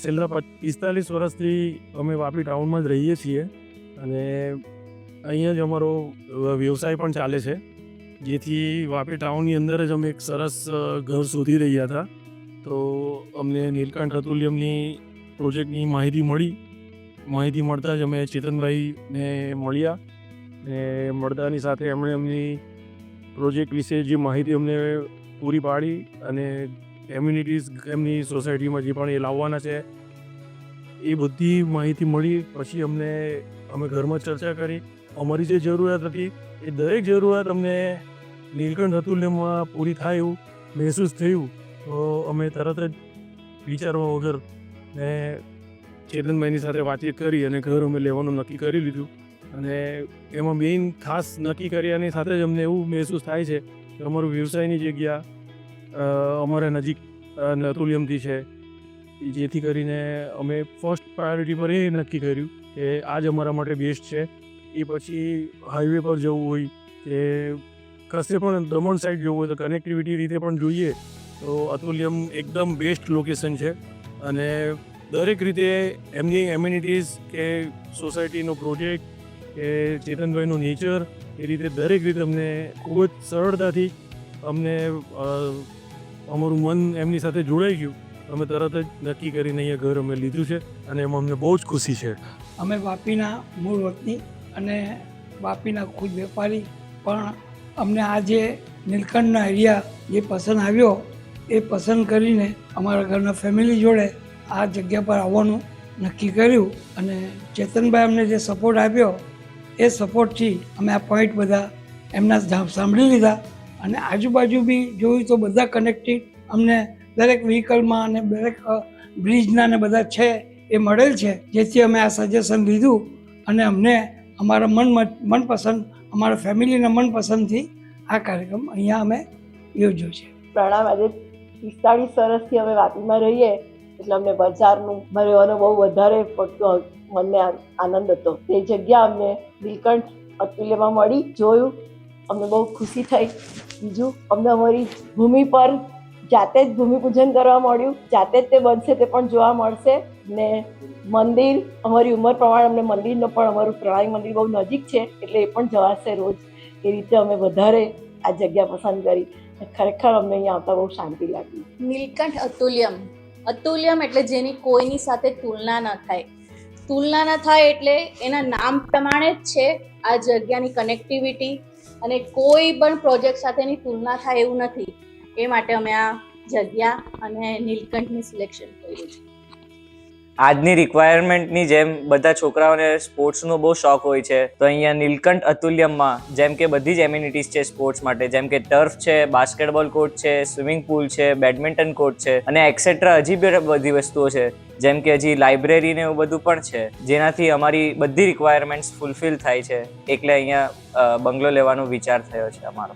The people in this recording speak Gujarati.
છેલ્લા 45 વર્ષથી અમે વાપી ટાઉનમાં જ રહીએ છીએ અને અહીંયા જ અમારો વ્યવસાય પણ ચાલે છે, જેથી વાપી ટાઉનની અંદર જ અમે એક સરસ ઘર શોધી રહ્યા હતા. તો અમને નીલકંઠ અતુલ્યમની પ્રોજેક્ટની માહિતી મળતા જ અમે ચેતનભાઈને મળ્યા ને મળતાની સાથે એમણે એમની પ્રોજેક્ટ વિશે જે માહિતી અમને પૂરી પાડી અને એમ્યુનિટીઝ એમની સોસાયટીમાં જે પણ એ લાવવાના છે એ બધી માહિતી મળી. પછી અમે ઘરમાં ચર્ચા કરી. અમારી જે જરૂરિયાત હતી એ દરેક જરૂરિયાત અમને નીલકંઠ અતુલ્યમાં પૂરી થાય એવું મહેસૂસ થયું. તો અમે તરત જ વિચારવા વગર ને ચેતનભાઈની સાથે વાતચીત કરી અને ઘર અમે લેવાનું નક્કી કરી લીધું. અને એમાં મેઇન ખાસ નક્કી કર્યાની સાથે જ અમને એવું મહેસૂસ થાય છે કે અમારું વ્યવસાયની જગ્યા અમારા નજીક અતુલ્યમથી છે, જેથી કરીને અમે ફર્સ્ટ પ્રાયોરિટી પર એ નક્કી કર્યું કે આ જ અમારા માટે બેસ્ટ છે. એ પછી હાઈવે પર જવું હોય કે કશે પણ દમણ સાઈડ જવું હોય તો કનેક્ટિવિટી રીતે પણ જોઈએ તો અતુલ્યમ એકદમ બેસ્ટ લોકેશન છે. અને દરેક રીતે એમની એમ્યુનિટીઝ કે સોસાયટીનો પ્રોજેક્ટ કે ચેતનભાઈનું નેચર એ રીતે દરેક રીતે અમને ખૂબ જ સરળતાથી અમને અમારું મન એમની સાથે જોડાઈ ગયું. અમે તરત જ નક્કી કરીને અહીંયા ઘર અમે લીધું છે અને એમાં અમને બહુ જ ખુશી છે. અમે વાપીના મૂળ વતની અને વાપીના ખુદ વેપારી, પણ અમને આ જે નીલકંઠના એરિયા જે પસંદ આવ્યો એ પસંદ કરીને અમારા ઘરના ફેમિલી જોડે આ જગ્યા પર આવવાનું નક્કી કર્યું. અને ચેતનભાઈ અમને જે સપોર્ટ આપ્યો એ સપોર્ટથી અમે આ પોઈન્ટ બધા એમના સાંભળી લીધા. અને આજુબાજુ બી જોયું તો બધા કનેક્ટિંગ અમને દરેક વ્હીકલમાં અને દરેક બ્રિજના ને બધા છે એ મળેલ છે, જેથી અમે આ સજેશન લીધું અને અમને અમારા મનપસંદ અમારા ફેમિલીના મનપસંદથી આ કાર્યક્રમ અહીંયા અમે યોજ્યો છે. પ્રણામ. આજે 45 વર્ષથી અમે વાપીમાં રહીએ એટલે અમને બજારનું રહેવાનો બહુ વધારે પડતો મને આનંદ હતો. તે જગ્યા અમને નીલકંઠ અતુલ્યમાં મળી, જોયું, અમને બહુ ખુશી થઈ. બીજું, અમને અમારી ભૂમિ પર જાતે જ ભૂમિપૂજન કરવા મળ્યું, જાતે જ તે બનશે તે પણ જોવા મળશે. ને મંદિર અમારી ઉંમર પ્રમાણે અમને મંદિરનો પણ અમારું પ્રણાલી મંદિર બહુ નજીક છે એટલે એ પણ જવાશે રોજ. એ રીતે અમે વધારે આ જગ્યા પસંદ કરી. ખરેખર અમને અહીંયા આવતા બહુ શાંતિ લાગી. નીલકંઠ અતુલ્યમ એટલે જેની કોઈની સાથે તુલના ન થાય. તુલના ન થાય એટલે એના નામ પ્રમાણે જ છે આ જગ્યાની કનેક્ટિવિટી, અને કોઈ પણ પ્રોજેક્ટ સાથેની તુલના થાય એવું નથી. એ માટે અમે આ જગ્યા અને નીલકંઠની સિલેક્શન કર્યું છે. આજની રિક્વાયરમેન્ટની જેમ બધા છોકરાઓને સ્પોર્ટ્સનો બહુ શોખ હોય છે, તો અહીંયા નીલકંઠ અતુલ્યમમાં જેમ કે બધી જ એમ્યુનિટીઝ છે સ્પોર્ટ્સ માટે, જેમ કે ટર્ફ છે, બાસ્કેટબોલ કોર્ટ છે, સ્વિમિંગ પુલ છે, બેડમિન્ટન કોર્ટ છે અને એક્સેટ્રા હજી બી બધી વસ્તુઓ છે, જેમ કે હજી લાઇબ્રેરી ને એવું બધું પણ છે, જેનાથી અમારી બધી રિક્વાયરમેન્ટ્સ ફૂલફિલ થાય છે. એટલે અહીંયા બંગલો લેવાનો વિચાર થયો છે અમારો.